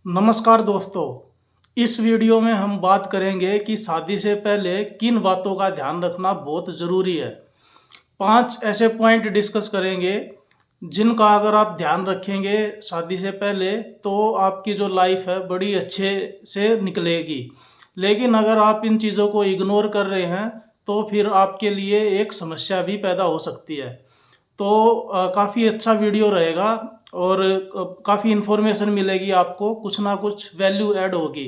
नमस्कार दोस्तों। इस वीडियो में हम बात करेंगे कि शादी से पहले किन बातों का ध्यान रखना बहुत ज़रूरी है। 5 ऐसे पॉइंट डिस्कस करेंगे जिनका अगर आप ध्यान रखेंगे शादी से पहले तो आपकी जो लाइफ है बड़ी अच्छे से निकलेगी। लेकिन अगर आप इन चीज़ों को इग्नोर कर रहे हैं तो फिर आपके लिए एक समस्या भी पैदा हो सकती है। तो काफ़ी अच्छा वीडियो रहेगा और काफ़ी इन्फॉर्मेशन मिलेगी आपको, कुछ ना कुछ वैल्यू ऐड होगी।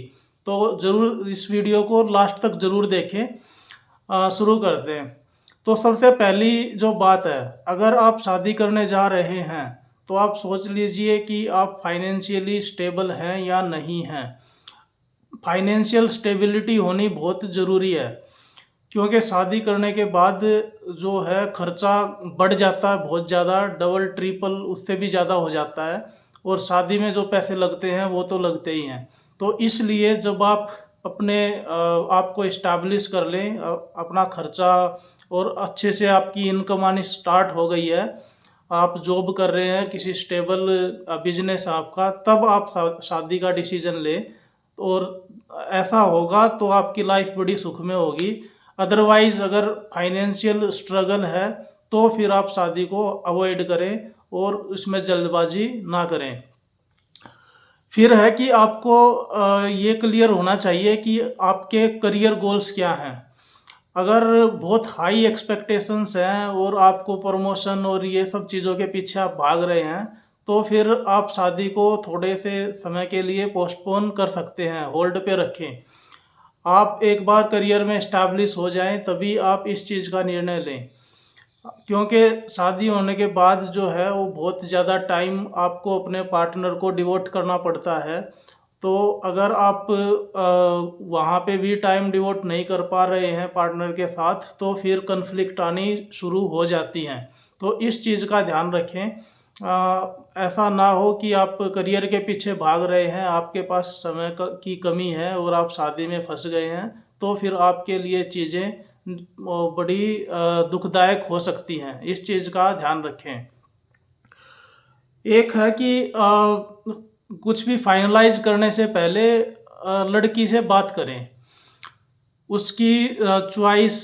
तो ज़रूर इस वीडियो को लास्ट तक ज़रूर देखें। शुरू करते हैं। तो सबसे पहली जो बात है, अगर आप शादी करने जा रहे हैं तो आप सोच लीजिए कि आप फाइनेंशियली स्टेबल हैं या नहीं हैं। फाइनेंशियल स्टेबिलिटी होनी बहुत ज़रूरी है, क्योंकि शादी करने के बाद जो है खर्चा बढ़ जाता है बहुत ज़्यादा, डबल ट्रिपल उससे भी ज़्यादा हो जाता है। और शादी में जो पैसे लगते हैं वो तो लगते ही हैं। तो इसलिए जब आप अपने आप को इस्टेब्लिश कर लें, अपना खर्चा और अच्छे से आपकी इनकम आनी स्टार्ट हो गई है, आप जॉब कर रहे हैं, किसी स्टेबल बिजनेस आपका, तब आप शादी का डिसीजन लें। और ऐसा होगा तो आपकी लाइफ बड़ी सुख में होगी। अदरवाइज़ अगर फाइनेंशियल स्ट्रगल है तो फिर आप शादी को अवॉइड करें और इसमें जल्दबाजी ना करें। फिर है कि आपको ये क्लियर होना चाहिए कि आपके करियर गोल्स क्या हैं। अगर बहुत हाई एक्सपेक्टेशंस हैं और आपको प्रमोशन और ये सब चीज़ों के पीछे आप भाग रहे हैं, तो फिर आप शादी को थोड़े से समय के लिए पोस्टपोन कर सकते हैं, होल्ड पे रखें। आप एक बार करियर में एस्टैब्लिश हो जाएं तभी आप इस चीज़ का निर्णय लें, क्योंकि शादी होने के बाद जो है वो बहुत ज़्यादा टाइम आपको अपने पार्टनर को डिवोट करना पड़ता है। तो अगर आप वहाँ पे भी टाइम डिवोट नहीं कर पा रहे हैं पार्टनर के साथ तो फिर कन्फ्लिक्ट आनी शुरू हो जाती हैं। तो इस चीज़ का ध्यान रखें। ऐसा ना हो कि आप करियर के पीछे भाग रहे हैं, आपके पास समय की कमी है और आप शादी में फंस गए हैं, तो फिर आपके लिए चीज़ें बड़ी दुखदायक हो सकती हैं। इस चीज़ का ध्यान रखें। एक है कि कुछ भी फाइनलाइज़ करने से पहले लड़की से बात करें। उसकी चॉइस,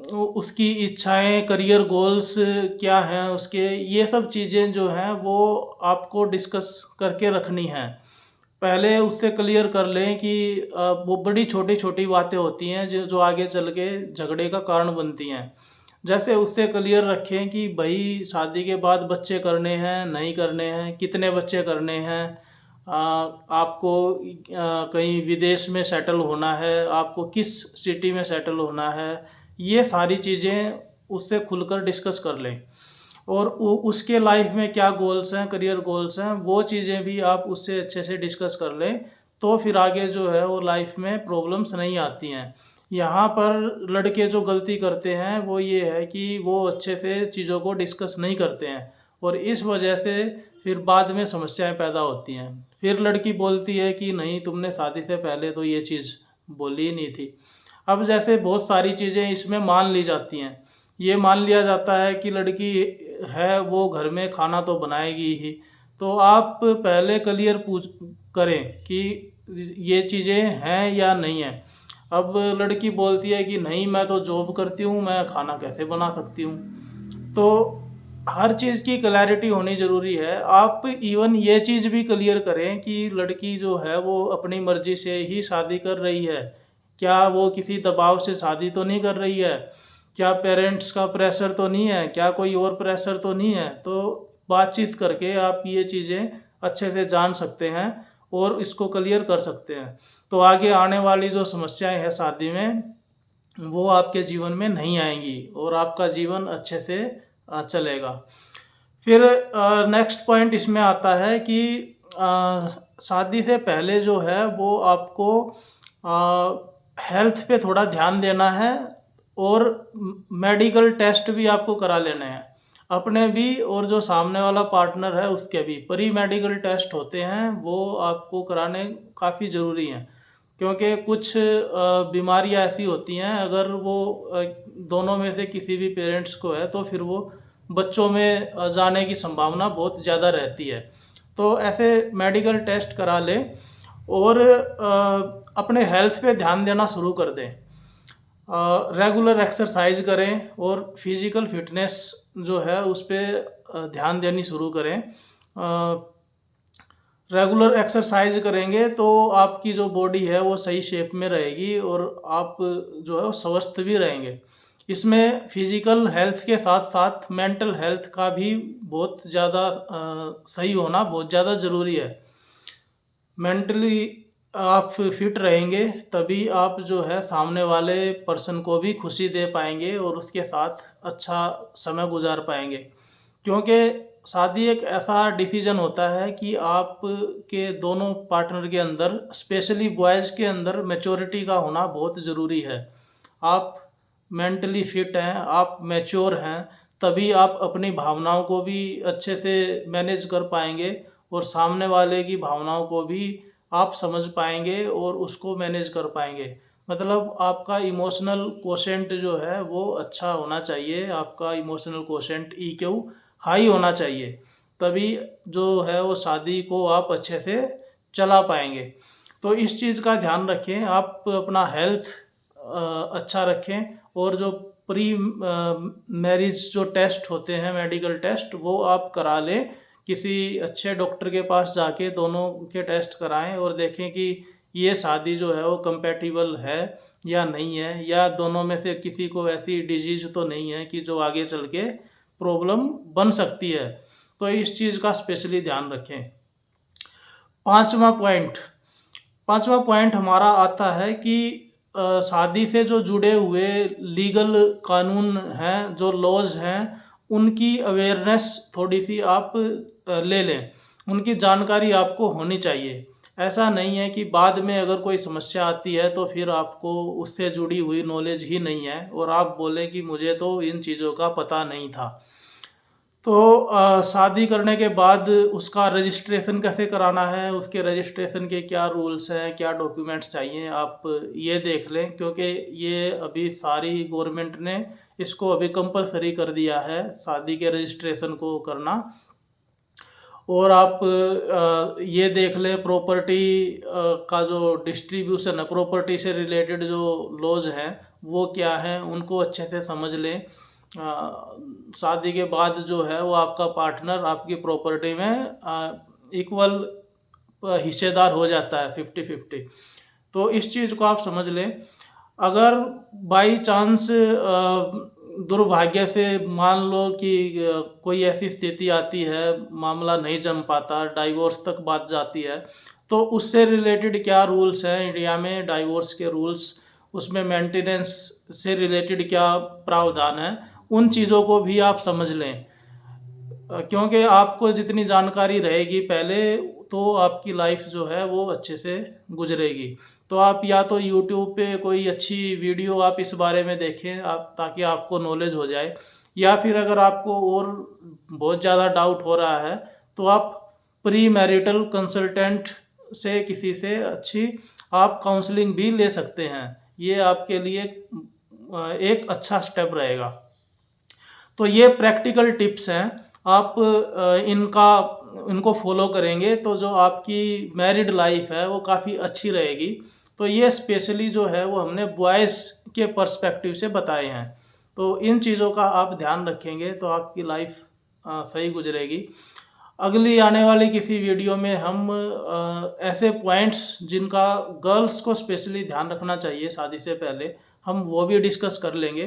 उसकी इच्छाएँ, करियर गोल्स क्या हैं उसके, ये सब चीज़ें जो हैं वो आपको डिस्कस करके रखनी हैं। पहले उससे क्लियर कर लें कि वो बड़ी छोटी-छोटी बातें होती हैं जो जो आगे चल के झगड़े का कारण बनती हैं। जैसे उससे क्लियर रखें कि भई शादी के बाद बच्चे करने हैं, नहीं करने हैं, कितने बच्चे करने हैं, आपको कहीं विदेश में सेटल होना है, आपको किस सिटी में सेटल होना है, ये सारी चीज़ें उससे खुलकर डिस्कस कर लें। और उसके लाइफ में क्या गोल्स हैं, करियर गोल्स हैं, वो चीज़ें भी आप उससे अच्छे से डिस्कस कर लें, तो फिर आगे जो है वो लाइफ में प्रॉब्लम्स नहीं आती हैं। यहाँ पर लड़के जो गलती करते हैं वो ये है कि वो अच्छे से चीज़ों को डिस्कस नहीं करते हैं और इस वजह से फिर बाद में समस्याएं पैदा होती हैं। फिर लड़की बोलती है कि नहीं, तुमने शादी से पहले तो ये चीज़ बोली ही नहीं थी। अब जैसे बहुत सारी चीज़ें इसमें मान ली जाती हैं। ये मान लिया जाता है कि लड़की है वो घर में खाना तो बनाएगी ही। तो आप पहले क्लियर पूछ करें कि ये चीज़ें हैं या नहीं हैं। अब लड़की बोलती है कि नहीं, मैं तो जॉब करती हूँ, मैं खाना कैसे बना सकती हूँ। तो हर चीज़ की क्लैरिटी होनी ज़रूरी है। आप इवन ये चीज़ भी क्लियर करें कि लड़की जो है वो अपनी मर्ज़ी से ही शादी कर रही है। क्या वो किसी दबाव से शादी तो नहीं कर रही है? क्या पेरेंट्स का प्रेशर तो नहीं है? क्या कोई और प्रेशर तो नहीं है? तो बातचीत करके आप ये चीज़ें अच्छे से जान सकते हैं और इसको क्लियर कर सकते हैं। तो आगे आने वाली जो समस्याएँ हैं शादी में, वो आपके जीवन में नहीं आएँगी और आपका जीवन अच्छे से चलेगा। फिर नेक्स्ट पॉइंट इसमें आता है कि शादी से पहले जो है वो आपको हेल्थ पे थोड़ा ध्यान देना है और मेडिकल टेस्ट भी आपको करा लेने हैं। अपने भी और जो सामने वाला पार्टनर है उसके भी प्री मेडिकल टेस्ट होते हैं, वो आपको कराने काफ़ी ज़रूरी हैं। क्योंकि कुछ बीमारियाँ ऐसी होती हैं, अगर वो दोनों में से किसी भी पेरेंट्स को है तो फिर वो बच्चों में जाने की संभावना बहुत ज़्यादा रहती है। तो ऐसे मेडिकल टेस्ट करा लें और अपने हेल्थ पे ध्यान देना शुरू कर दें। रेगुलर एक्सरसाइज करें और फिजिकल फिटनेस जो है उस पर ध्यान देनी शुरू करें। रेगुलर एक्सरसाइज करेंगे तो आपकी जो बॉडी है वो सही शेप में रहेगी और आप जो है वो स्वस्थ भी रहेंगे। इसमें फिजिकल हेल्थ के साथ साथ मेंटल हेल्थ का भी बहुत ज़्यादा सही होना बहुत ज़्यादा ज़रूरी है। मेंटली आप फिट रहेंगे तभी आप जो है सामने वाले पर्सन को भी खुशी दे पाएंगे और उसके साथ अच्छा समय गुजार पाएंगे, क्योंकि शादी एक ऐसा डिसीजन होता है कि आप के दोनों पार्टनर के अंदर, स्पेशली बॉयज़ के अंदर मैच्योरिटी का होना बहुत ज़रूरी है। आप मेंटली फिट हैं, आप मैच्योर हैं, तभी आप अपनी भावनाओं को भी अच्छे से मैनेज कर पाएंगे और सामने वाले की भावनाओं को भी आप समझ पाएंगे और उसको मैनेज कर पाएंगे। मतलब आपका इमोशनल कोशेंट जो है वो अच्छा होना चाहिए, आपका इमोशनल कोशेंट EQ हाई होना चाहिए, तभी जो है वो शादी को आप अच्छे से चला पाएंगे। तो इस चीज़ का ध्यान रखें, आप अपना हेल्थ अच्छा रखें और जो प्री मैरिज जो टेस्ट होते हैं, मेडिकल टेस्ट, वो आप करा लें। किसी अच्छे डॉक्टर के पास जाके दोनों के टेस्ट कराएं और देखें कि ये शादी जो है वो कंपैटिबल है या नहीं है, या दोनों में से किसी को ऐसी डिजीज तो नहीं है कि जो आगे चल के प्रॉब्लम बन सकती है। तो इस चीज़ का स्पेशली ध्यान रखें। पांचवा पॉइंट हमारा आता है कि शादी से जो जुड़े हुए लीगल कानून हैं, जो लॉज हैं, उनकी अवेयरनेस थोड़ी सी आप ले लें, उनकी जानकारी आपको होनी चाहिए। ऐसा नहीं है कि बाद में अगर कोई समस्या आती है तो फिर आपको उससे जुड़ी हुई नॉलेज ही नहीं है और आप बोलें कि मुझे तो इन चीज़ों का पता नहीं था। तो शादी करने के बाद उसका रजिस्ट्रेशन कैसे कराना है, उसके रजिस्ट्रेशन के क्या रूल्स हैं, क्या डॉक्यूमेंट्स चाहिए, आप ये देख लें, क्योंकि ये अभी सारी गवर्नमेंट ने इसको अभी कंपलसरी कर दिया है शादी के रजिस्ट्रेशन को करना। और आप ये देख लें प्रॉपर्टी का जो डिस्ट्रीब्यूशन है, प्रॉपर्टी से रिलेटेड जो लॉज हैं वो क्या हैं, उनको अच्छे से समझ लें। शादी के बाद जो है वो आपका पार्टनर आपकी प्रॉपर्टी में इक्वल हिस्सेदार हो जाता है, 50-50। तो इस चीज़ को आप समझ लें। अगर बाई चांस दुर्भाग्य से मान लो कि कोई ऐसी स्थिति आती है, मामला नहीं जम पाता, डाइवोर्स तक बात जाती है, तो उससे रिलेटेड क्या रूल्स हैं इंडिया में, डाइवोर्स के रूल्स, उसमें मेंटेनेंस से रिलेटेड क्या प्रावधान है, उन चीज़ों को भी आप समझ लें। क्योंकि आपको जितनी जानकारी रहेगी पहले, तो आपकी लाइफ जो है वो अच्छे से गुजरेगी। तो आप या तो YouTube पे कोई अच्छी वीडियो आप इस बारे में देखें, आप, ताकि आपको नॉलेज हो जाए, या फिर अगर आपको और बहुत ज़्यादा डाउट हो रहा है तो आप प्री मैरिटल कंसल्टेंट से किसी से अच्छी आप काउंसलिंग भी ले सकते हैं। ये आपके लिए एक अच्छा स्टेप रहेगा। तो ये प्रैक्टिकल टिप्स हैं, आप इनको फॉलो करेंगे तो जो आपकी मैरिड लाइफ है वो काफ़ी अच्छी रहेगी। तो ये स्पेशली जो है वो हमने बॉयज़ के पर्सपेक्टिव से बताए हैं। तो इन चीज़ों का आप ध्यान रखेंगे तो आपकी लाइफ सही गुजरेगी। अगली आने वाली किसी वीडियो में हम ऐसे पॉइंट्स जिनका गर्ल्स को स्पेशली ध्यान रखना चाहिए शादी से पहले, हम वो भी डिस्कस कर लेंगे।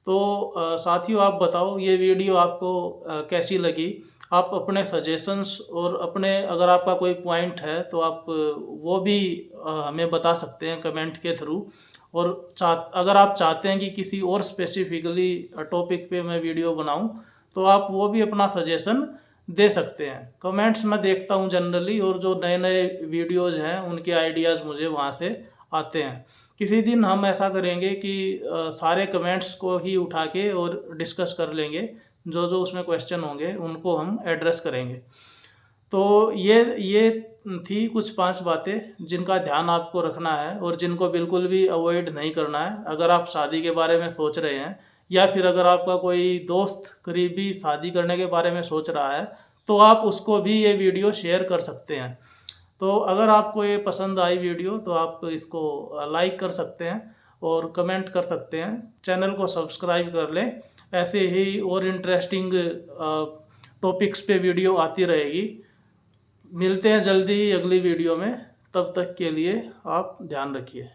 तो साथियों, आप बताओ ये वीडियो आपको कैसी लगी। आप अपने सजेशंस और अपने, अगर आपका कोई पॉइंट है तो आप वो भी हमें बता सकते हैं कमेंट के थ्रू। और अगर आप चाहते हैं कि किसी और स्पेसिफिकली टॉपिक पे मैं वीडियो बनाऊं तो आप वो भी अपना सजेशन दे सकते हैं। कमेंट्स मैं देखता हूं जनरली, और जो नए नए वीडियोज़ हैं उनके आइडियाज़ मुझे वहां से आते हैं। किसी दिन हम ऐसा करेंगे कि सारे कमेंट्स को ही उठा के और डिस्कस कर लेंगे, जो जो उसमें क्वेश्चन होंगे उनको हम एड्रेस करेंगे। तो ये थी कुछ 5 बातें जिनका ध्यान आपको रखना है और जिनको बिल्कुल भी अवॉइड नहीं करना है अगर आप शादी के बारे में सोच रहे हैं, या फिर अगर आपका कोई दोस्त करीबी शादी करने के बारे में सोच रहा है, तो आप उसको भी ये वीडियो शेयर कर सकते हैं। तो अगर आपको ये पसंद आई वीडियो तो आप इसको लाइक कर सकते हैं और कमेंट कर सकते हैं। चैनल को सब्सक्राइब कर लें। ऐसे ही और इंटरेस्टिंग टॉपिक्स पे वीडियो आती रहेगी। मिलते हैं जल्दी ही अगली वीडियो में। तब तक के लिए आप ध्यान रखिए।